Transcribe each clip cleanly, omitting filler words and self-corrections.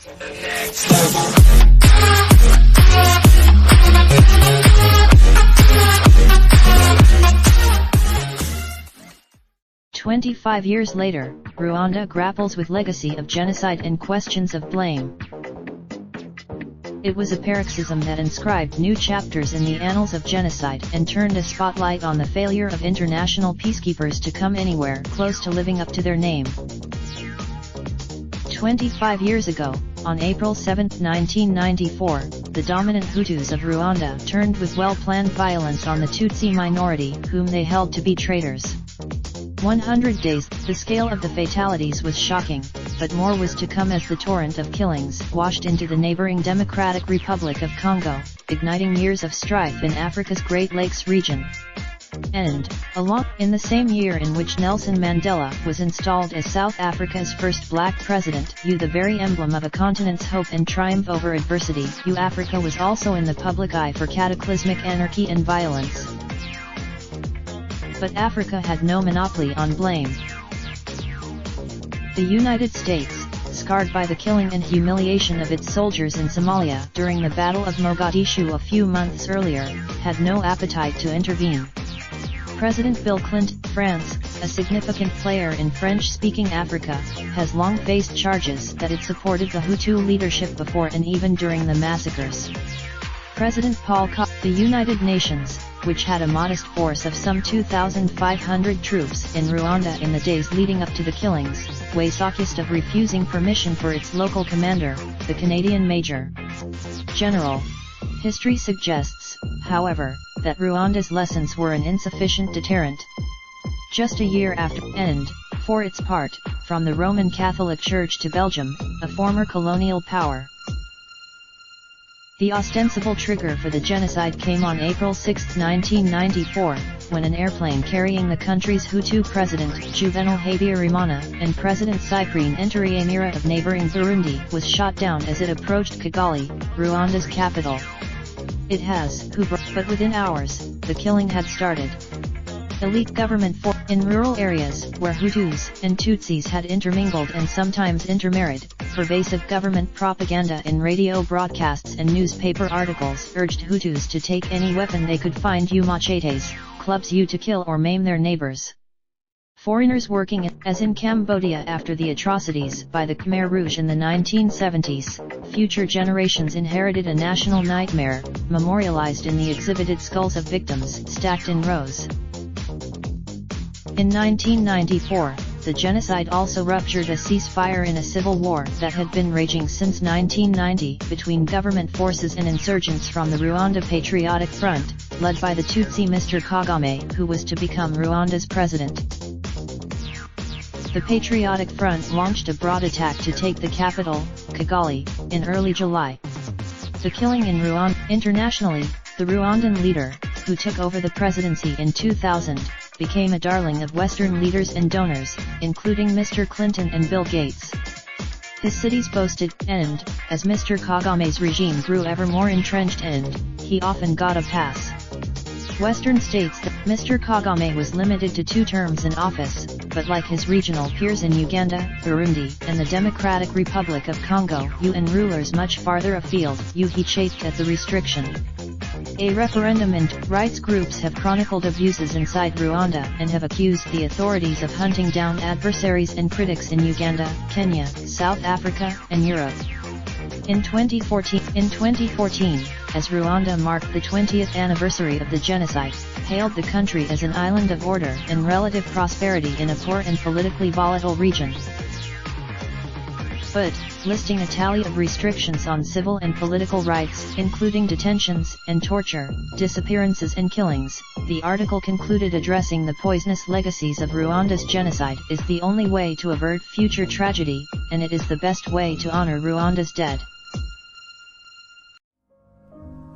Next level. 25 years later, Rwanda grapples with legacy of genocide and questions of blame. It was a paroxysm that inscribed new chapters in the annals of genocide and turned a spotlight on the failure of international peacekeepers to come anywhere close to living up to their name. 25 years ago, on April 7, 1994, the dominant Hutus of Rwanda turned with well-planned violence on the Tutsi minority, whom they held to be traitors. 100 days, the scale of the fatalities was shocking, but more was to come as the torrent of killings washed into the neighboring Democratic Republic of Congo, igniting years of strife in Africa's Great Lakes region. And, in the same year in which Nelson Mandela was installed as South Africa's first black president, the very emblem of a continent's hope and triumph over adversity, Africa was also in the public eye for cataclysmic anarchy and violence. But Africa had no monopoly on blame. The United States, scarred by the killing and humiliation of its soldiers in Somalia during the Battle of Mogadishu a few months earlier, had no appetite to intervene. President Bill Clinton, France, a significant player in French-speaking Africa, has long faced charges that it supported the Hutu leadership before and even during the massacres. President Paul Kagame, the United Nations, which had a modest force of some 2,500 troops in Rwanda in the days leading up to the killings, was accused of refusing permission for its local commander, the Canadian Major General. History suggests, however, that Rwanda's lessons were an insufficient deterrent. Just a year after, and, for its part, from the Roman Catholic Church to Belgium, a former colonial power. The ostensible trigger for the genocide came on April 6, 1994, when an airplane carrying the country's Hutu president, Juvenal Habyarimana, and President Cyprien Ntaryamira of neighboring Burundi was shot down as it approached Kigali, Rwanda's capital. It has, but within hours, the killing had started. Elite government in rural areas, where Hutus and Tutsis had intermingled and sometimes intermarried, pervasive government propaganda in radio broadcasts and newspaper articles urged Hutus to take any weapon they could find, machetes, clubs to kill or maim their neighbors. Foreigners working, as in Cambodia after the atrocities by the Khmer Rouge in the 1970s, future generations inherited a national nightmare, memorialized in the exhibited skulls of victims stacked in rows. In 1994, the genocide also ruptured a ceasefire in a civil war that had been raging since 1990 between government forces and insurgents from the Rwanda Patriotic Front, led by the Tutsi Mr. Kagame, who was to become Rwanda's president. The Patriotic Front launched a broad attack to take the capital, Kigali, in early July. The killing in Rwanda. Internationally, the Rwandan leader, who took over the presidency in 2000, became a darling of Western leaders and donors, including Mr. Clinton and Bill Gates. His cities boasted, and, as Mr. Kagame's regime grew ever more entrenched and, he often got a pass. Western states that Mr. Kagame was limited to 2 terms in office, but like his regional peers in Uganda, Burundi, and the Democratic Republic of Congo, and rulers much farther afield, he chafed at the restriction. A referendum and rights groups have chronicled abuses inside Rwanda and have accused the authorities of hunting down adversaries and critics in Uganda, Kenya, South Africa, and Europe. In 2014, as Rwanda marked the 20th anniversary of the genocide, hailed the country as an island of order and relative prosperity in a poor and politically volatile region. But, listing a tally of restrictions on civil and political rights, including detentions and torture, disappearances and killings, the article concluded addressing the poisonous legacies of Rwanda's genocide is the only way to avert future tragedy, and it is the best way to honor Rwanda's dead.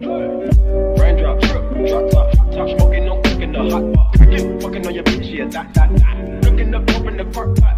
Raindrop, drop top smoking, no cooking the hot pot. Fucking on your bitch, yeah, that. Looking up, open the park pot.